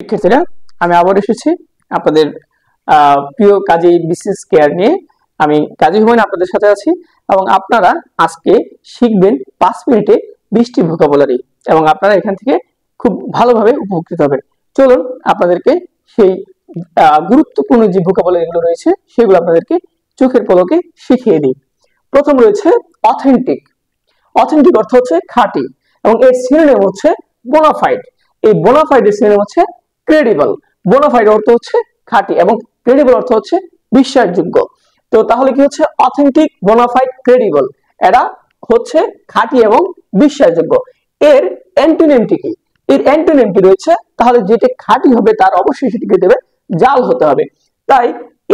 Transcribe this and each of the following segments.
শিক্ষার্থীরা, আমি আবার এসেছি আপনাদের প্রিয় কাজী বিসিএস কেয়ার নিয়ে। আমি কাজী হুমায়ুন আপনাদের সাথে আছি এবং আপনারা আজকে শিখবেন 5 মিনিটে 20টি ভোকাবুলারি এবং আপনারা এখান থেকে খুব ভালোভাবে উপকৃত হবেন। চলুন আপনাদেরকে সেই গুরুত্বপূর্ণ যে ভোকাবুলারিগুলো রয়েছে সেগুলো আপনাদেরকে চোখের পলকে শিখিয়ে দিই। প্রথম রয়েছে অথেন্টিক। অথেন্টিক অর্থ হচ্ছে খাঁটি এবং এর সিনোনিম হচ্ছে বোনাফাইড। এই বোনাফাইডের সিনোনিম হচ্ছে ক্রেডিবল। বোনাফাইড অর্থ হচ্ছে খাঁটি এবং ক্রেডিবল অর্থ হচ্ছে বিশ্বাসযোগ্য। তো তাহলে কি হচ্ছে অথেন্টিক, বোনাফাইড, ক্রেডিবল, এরা হচ্ছে খাঁটি এবং বিশ্বাসযোগ্য। এর অ্যান্টোনিমটি কি? এর অ্যান্টোনিমটি রয়েছে, তাহলে যেটা খাঁটি হবে তার অবশ্যই সেটিকে দেবে জাল হতে হবে। তাই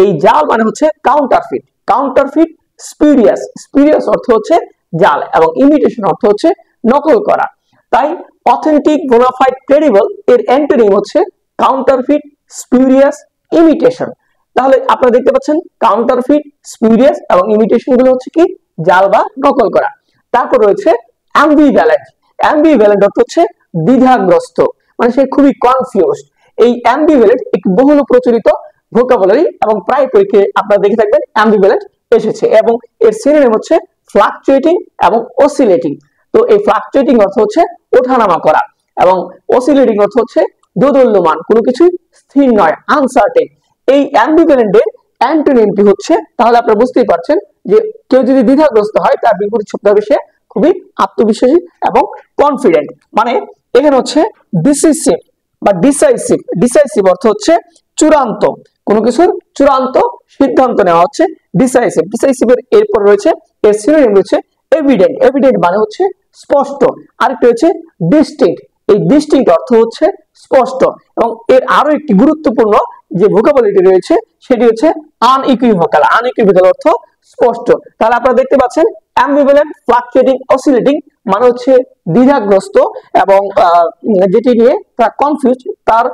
এই জাল মানে হচ্ছে কাউন্টারফিট। কাউন্টারফিট, স্পিরিয়াস। স্পিরিয়াস অর্থ হচ্ছে জাল এবং ইমিটেশন অর্থ হচ্ছে নকল করা। তাই অথেন্টিক, বোনাফাইড, ক্রেডিবল এর অ্যান্টোনিম হচ্ছে কাউন্টারফিট, স্পিরিয়াস, ইমিটেশন। তাহলে আপনারা দেখতে পাচ্ছেন কাউন্টারফিট, স্পিরিয়াস এবং ইমিটেশন গুলো হচ্ছে কি জাল বা নকল করা। তারপর রয়েছে অ্যাম্বিভ্যালেন্ট। অ্যাম্বিভ্যালেন্ট অর্থ হচ্ছে দ্বিধাগ্রস্ত, মানে সে খুবই কনফিউজড। এই অ্যাম্বিভ্যালেন্ট একটি বহুল প্রচলিত ভোকাবুলারি এবং প্রায় পরীক্ষায় আপনারা দেখে থাকবেন অ্যাম্বিভ্যালেন্ট এসেছে এবং এর সিনোনিম হচ্ছে ফ্লাকচুয়েটিং এবং অসিলেটিং। তো এই ফ্লাকচুয়েটিং অর্থ হচ্ছে ওঠানামা করা এবং অসিলেটিং অর্থ হচ্ছে দোদুল্যমান, কোনো কিছু স্থির নয়, আনসার্টেন। এই অ্যাম্বিভ্যালেন্টের অ্যান্টোনিমটি হচ্ছে, তাহলে আপনারা বুঝতেই পারছেন যে কেউ যদি দ্বিধাগ্রস্ত হয় তার বিপরীত শব্দ হবে সে খুবই আত্মবিশ্বাসী এবং কনফিডেন্ট। মানে এখানে হচ্ছে ডিসিসিভ বা ডিসাইসিভ। ডিসাইসিভ অর্থ হচ্ছে চূড়ান্ত, কোনো কিছুর চূড়ান্ত সিদ্ধান্ত নেওয়া হচ্ছে ডিসাইসিভ। ডিসাইসিভের এরপর রয়েছে এর সিনোনিম রয়েছে এভিডেন্ট। এভিডেন্ট মানে হচ্ছে স্পষ্ট। আরেকটা হচ্ছে ডিস্টিংক্ট। এই ডিস্টিংক্ট অর্থ হচ্ছে স্পষ্ট এবং এর আরো একটি গুরুত্বপূর্ণ যে ভোকাবুলারি রয়েছে সেটি হচ্ছে আনইকুইভোকাল। আনইকুইভোকাল অর্থ স্পষ্ট। তাহলে আপনারা দেখতে পাচ্ছেন অ্যাম্বিভ্যালেন্ট, ফ্লাকচুয়েটিং, অসিলেটিং মানে হচ্ছে দ্বিধাগ্রস্ত এবং যেটি নিয়ে তারা কনফিউজ, তার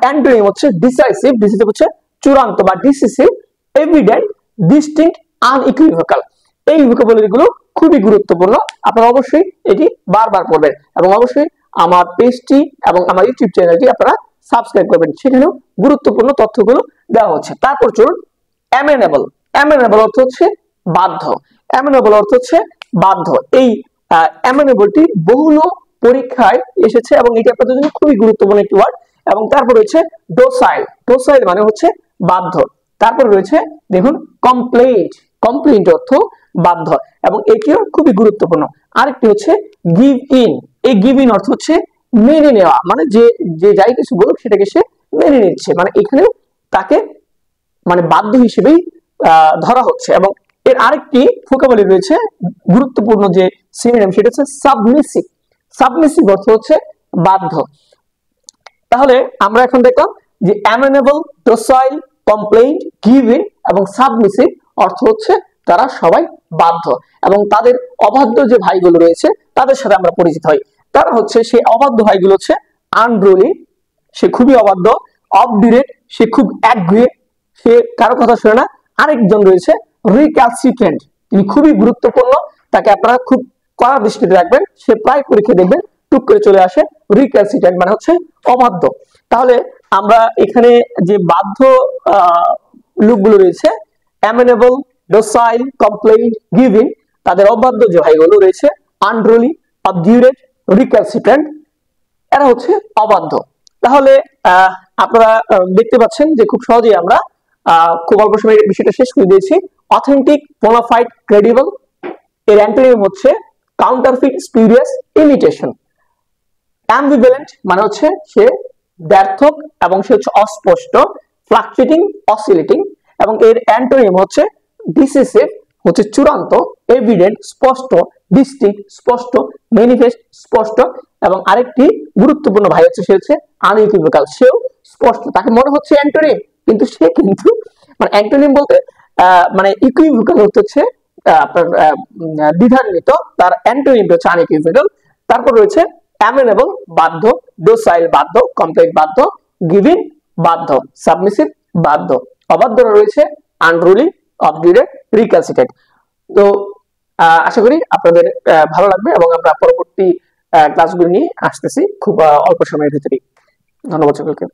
অ্যান্টোনিম হচ্ছে ডিসাইসিভ। ডিসাইসিভ হচ্ছে চূড়ান্ত বা ডিসিসিভ, এভিডেন্ট, ডিস্টিংক্ট, আনইকুইভোকাল। এই ভোকাবুলারি গুলো খুবই গুরুত্বপূর্ণ। আপনারা অবশ্যই এটি বারবার পড়বেন এবং অবশ্যই আমার পেজটি এবং আমার ইউটিউব চ্যানেলটি আপনারা সাবস্ক্রাইব করবেন, সেখানেও গুরুত্বপূর্ণ তথ্যগুলো দেওয়া হচ্ছে। তারপর চলুন অ্যামেনেবল। অ্যামেনেবল অর্থ হচ্ছে বাধ্য। অ্যামেনেবল অর্থ হচ্ছে বাধ্য। এই অ্যামেনেবলটি বহুল পরীক্ষায় এসেছে এবং এটি আপনাদের জন্য খুবই গুরুত্বপূর্ণ একটি ওয়ার্ড। এবং তারপর রয়েছে ডোসাইল। ডোসাইল মানে হচ্ছে বাধ্য। তারপর রয়েছে দেখুন কমপ্লেইন্ট। কমপ্লেইন্ট অর্থ বাধ্য এবং এটিও খুবই গুরুত্বপূর্ণ। আরেকটি হচ্ছে গিভ ইন। এই গিভ ইন অর্থ হচ্ছে মেনে নেওয়া, মানে যে যে যাই কিছু বলুক সেটাকে সে মেনে নিচ্ছে, মানে এখানে তাকে মানে বাধ্য হিসেবেই ধরা হচ্ছে। এবং এর আরেকটি ভোকাবুলারি রয়েছে গুরুত্বপূর্ণ যে সিনোনিম, সেটা হচ্ছে সাবমিসিভ। সাবমিসিভ অর্থ হচ্ছে বাধ্য। তাহলে আমরা এখন দেখলাম যে অ্যামেনেবল, ডোসাইল, কমপ্লেইন্ট, গিভ ইন এবং সাবমিসিভ অর্থ হচ্ছে তারা সবাই বাধ্য এবং তাদের অবাধ্য যে ভাইগুলো রয়েছে তাদের সাথে আমরা পরিচিত হই। তারা হচ্ছে সেই অবাধ্য ভাইগুলো হচ্ছে আনরুলি, সে খুবই অবাধ্য। অবডিরেট, সে খুব একগুঁয়ে, সে কারো কথা শোনে না। আরেকজন রয়েছে রিক্যালসিট্রেন্ট, তিনি খুবই গুরুত্বপূর্ণ, তাকে আপনারা খুব কড়া দৃষ্টিতে রাখবেন, সে প্রায় পরীক্ষা দেখবেন টুক করে চলে আসে। রিক্যালসিট্রেন্ট মানে হচ্ছে অবাধ্য। তাহলে আমরা এখানে যে বাধ্য লোকগুলো রয়েছে অ্যামেনেবল, ডোসাইল, কমপ্লেইন্ট, গিভ ইন, তাদের অবাধ্য যে ভাইগুলো রয়েছে আনরুলি, অবডিউরেট, রিক্যালসিট্রেন্ট, এরা হচ্ছে অবাধ্য। তাহলে আপনারা দেখতে পাচ্ছেন যে খুব সহজেই আমরা খুব অল্প সময়ে বিষয়টা শেষ করে দিয়েছি। অথেন্টিক, বোনাফাইড, ক্রেডিবল এর অ্যান্টোনিম হচ্ছে কাউন্টারফিট, স্পিরিয়াস, ইমিটেশন। অ্যাম্বিভ্যালেন্ট মানে হচ্ছে সে ব্যর্থক এবং সে হচ্ছে অস্পষ্ট। ফ্লাকচুয়েটিং, অসিলেটিং এবং এর অ্যান্টোনিম হচ্ছে ডিসিসিভ, হচ্ছে চূড়ান্ত। এভিডেন্ট, স্পষ্ট। ডিস্টিংক্ট, স্পষ্ট। ম্যানিফেস্ট, স্পষ্ট। এবং আরেকটি গুরুত্বপূর্ণ ভাই হচ্ছে সে হচ্ছে আনইকুইভোকাল, সেও স্পষ্ট। তাকে মনে হচ্ছে অ্যান্টোনিম কিন্তু সে কিন্তু মানে অ্যান্টোনিম বলতে মানে ইকুইভোকাল হচ্ছে আপনার দ্বিধান্বিত, তার অ্যান্টোনিম হচ্ছে আনইকুইভোকাল। তারপর রয়েছে অ্যামেনেবল বাধ্য, ডোসাইল বাধ্য, কমপ্লেইন্ট বাধ্য, গিভিং বাধ্য, সাবমিসিভ বাধ্য। অবাধ্যরা রয়েছে আনরুলি, অবডিউরেট, রিক্যালসিট্রেন্ট। তো আশা করি আপনাদের ভালো লাগবে এবং আমরা পরবর্তী ক্লাসগুলো নিয়ে আসতেছি খুব অল্প সময়ের ভিতরেই। ধন্যবাদ সকলকে।